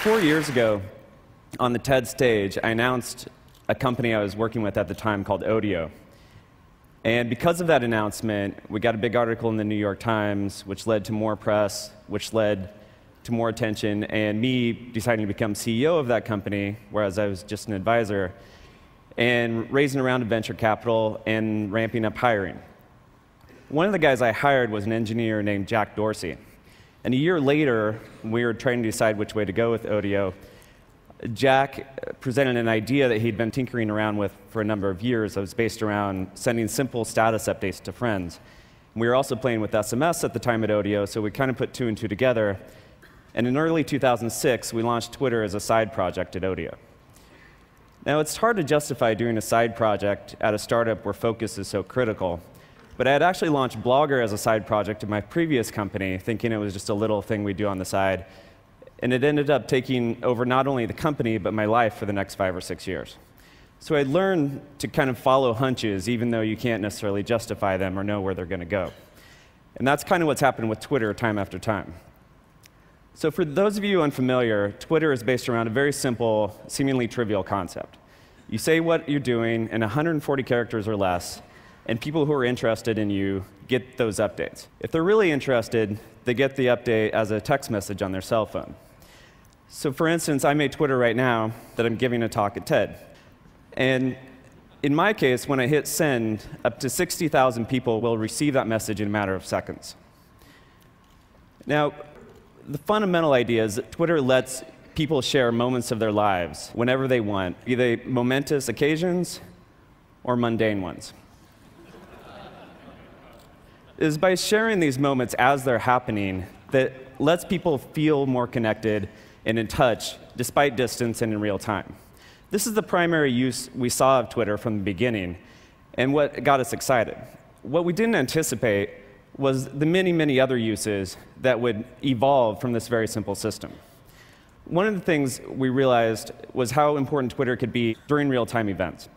4 years ago, on the TED stage, I announced a company I was working with at the time called Odeo. And because of that announcement, we got a big article in the New York Times, which led to more press, which led to more attention, and me deciding to become CEO of that company, whereas I was just an advisor, and raising a round of venture capital and ramping up hiring. One of the guys I hired was an engineer named Jack Dorsey. And a year later, when we were trying to decide which way to go with Odeo, Jack presented an idea that he'd been tinkering around with for a number of years that was based around sending simple status updates to friends. We were also playing with SMS at the time at Odeo, so we kind of put two and two together. And in early 2006, we launched Twitter as a side project at Odeo. Now, it's hard to justify doing a side project at a startup where focus is so critical. But I had actually launched Blogger as a side project in my previous company, thinking it was just a little thing we'd do on the side. And it ended up taking over not only the company, but my life for the next 5 or 6 years. So I learned to kind of follow hunches, even though you can't necessarily justify them or know where they're going to go. And that's kind of what's happened with Twitter time after time. So for those of you unfamiliar, Twitter is based around a very simple, seemingly trivial concept. You say what you're doing in 140 characters or less, and people who are interested in you get those updates. If they're really interested, they get the update as a text message on their cell phone. So for instance, I made Twitter right now that I'm giving a talk at TED. And in my case, when I hit send, up to 60,000 people will receive that message in a matter of seconds. Now, the fundamental idea is that Twitter lets people share moments of their lives whenever they want, be they momentous occasions or mundane ones. It is by sharing these moments as they're happening that lets people feel more connected and in touch, despite distance and in real time. This is the primary use we saw of Twitter from the beginning, and what got us excited. What we didn't anticipate was the many, many other uses that would evolve from this very simple system. One of the things we realized was how important Twitter could be during real-time events.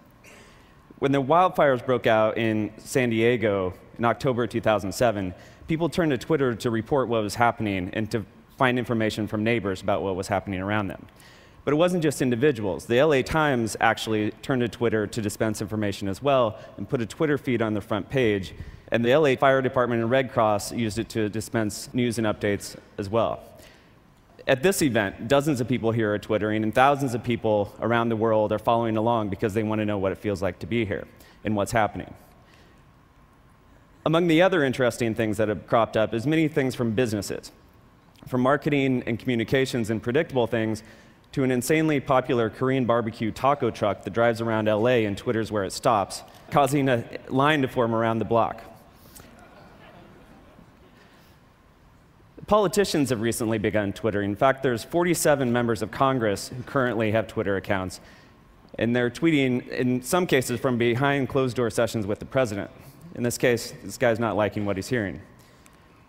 When the wildfires broke out in San Diego in October 2007, people turned to Twitter to report what was happening and to find information from neighbors about what was happening around them. But it wasn't just individuals. The LA Times actually turned to Twitter to dispense information as well and put a Twitter feed on their front page. And the LA Fire Department and Red Cross used it to dispense news and updates as well. At this event, dozens of people here are twittering, and thousands of people around the world are following along because they want to know what it feels like to be here and what's happening. Among the other interesting things that have cropped up is many things from businesses, from marketing and communications and predictable things to an insanely popular Korean barbecue taco truck that drives around LA and twitters where it stops, causing a line to form around the block. Politicians have recently begun Twittering. In fact, there's 47 members of Congress who currently have Twitter accounts, and they're tweeting, in some cases, from behind closed-door sessions with the president. In this case, this guy's not liking what he's hearing.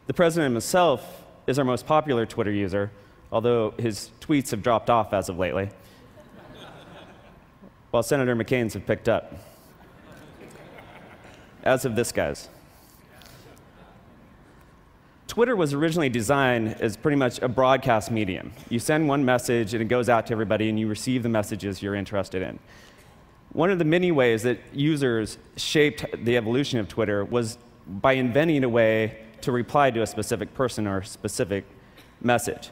The president himself is our most popular Twitter user, although his tweets have dropped off as of lately, while Senator McCain's have picked up, as of this guy's. Twitter was originally designed as pretty much a broadcast medium. You send one message, and it goes out to everybody, and you receive the messages you're interested in. One of the many ways that users shaped the evolution of Twitter was by inventing a way to reply to a specific person or a specific message.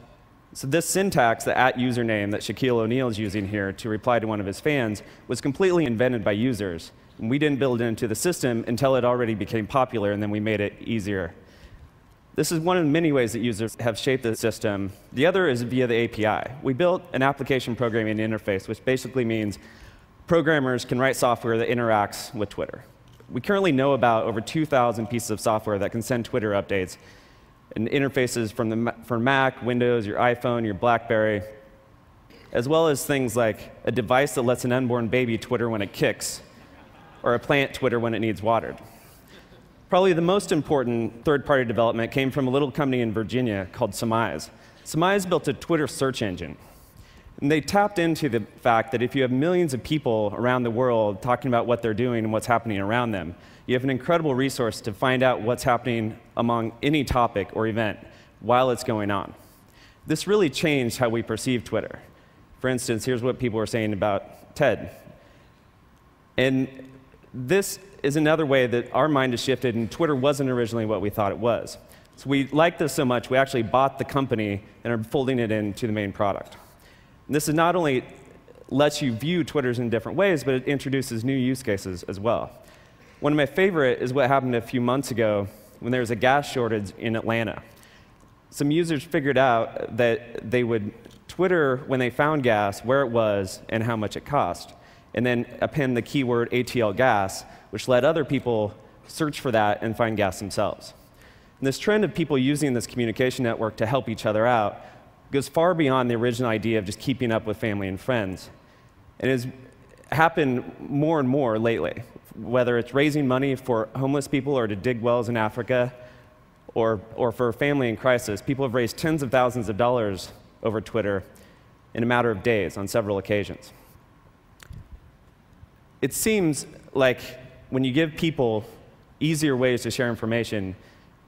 So this syntax, the @username that Shaquille O'Neal is using here to reply to one of his fans, was completely invented by users. And we didn't build it into the system until it already became popular, and then we made it easier. This is one of the many ways that users have shaped the system. The other is via the API. We built an application programming interface, which basically means programmers can write software that interacts with Twitter. We currently know about over 2,000 pieces of software that can send Twitter updates and interfaces from Mac, Windows, your iPhone, your BlackBerry, as well as things like a device that lets an unborn baby Twitter when it kicks, or a plant Twitter when it needs watered. Probably the most important third-party development came from a little company in Virginia called Surmise. Surmise built a Twitter search engine. And they tapped into the fact that if you have millions of people around the world talking about what they're doing and what's happening around them, you have an incredible resource to find out what's happening among any topic or event while it's going on. This really changed how we perceive Twitter. For instance, here's what people were saying about TED. And this is another way that our mind has shifted, and Twitter wasn't originally what we thought it was. So we liked this so much, we actually bought the company and are folding it into the main product. And this is not only lets you view Twitters in different ways, but it introduces new use cases as well. One of my favorite is what happened a few months ago when there was a gas shortage in Atlanta. Some users figured out that they would Twitter when they found gas, where it was, and how much it cost, and then append the keyword ATL gas, which let other people search for that and find gas themselves. And this trend of people using this communication network to help each other out goes far beyond the original idea of just keeping up with family and friends. And has happened more and more lately, whether it's raising money for homeless people or to dig wells in Africa, or for a family in crisis. People have raised tens of thousands of dollars over Twitter in a matter of days on several occasions. It seems like when you give people easier ways to share information,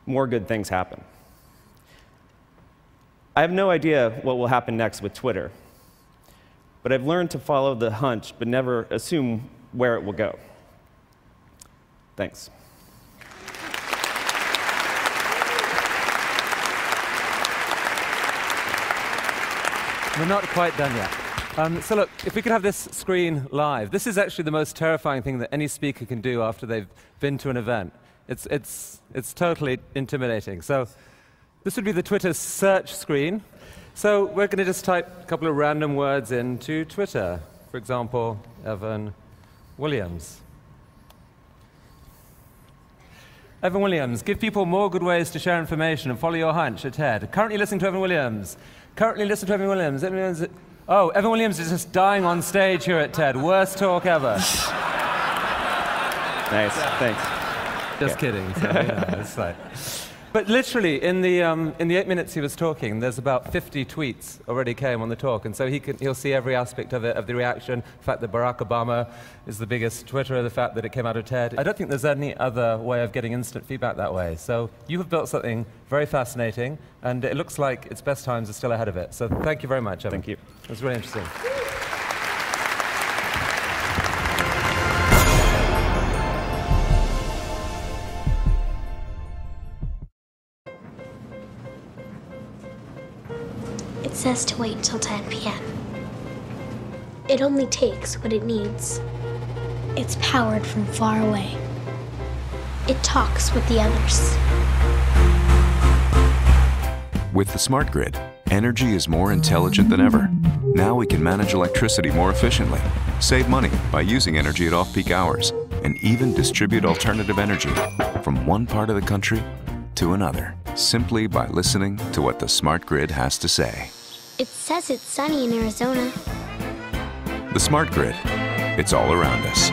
more good things happen. I have no idea what will happen next with Twitter, but I've learned to follow the hunch, but never assume where it will go. Thanks. We're not quite done yet. So look, if we could have this screen live. This is actually the most terrifying thing that any speaker can do after they've been to an event. It's totally intimidating. So this would be the Twitter search screen. So we're going to just type a couple of random words into Twitter. For example, Evan Williams. Evan Williams, give people more good ways to share information and follow your hunch at TED. Currently listening to Evan Williams. Currently listening to Evan Williams. Oh, Evan Williams is just dying on stage here at TED. Worst talk ever. Nice, thanks. Just kidding. So, it's like. But literally, in the 8 minutes he was talking, there's about 50 tweets already came on the talk, and so he'll see every aspect of it, of the reaction, the fact that Barack Obama is the biggest Twitterer, the fact that it came out of TED. I don't think there's any other way of getting instant feedback that way. So you have built something very fascinating, and it looks like its best times are still ahead of it. So thank you very much, Evan. Thank you. It was really interesting. It says to wait till 10 p.m. It only takes what it needs. It's powered from far away. It talks with the others. With the smart grid, energy is more intelligent than ever. Now we can manage electricity more efficiently, save money by using energy at off-peak hours, and even distribute alternative energy from one part of the country to another, simply by listening to what the smart grid has to say. It says it's sunny in Arizona. The smart grid, it's all around us.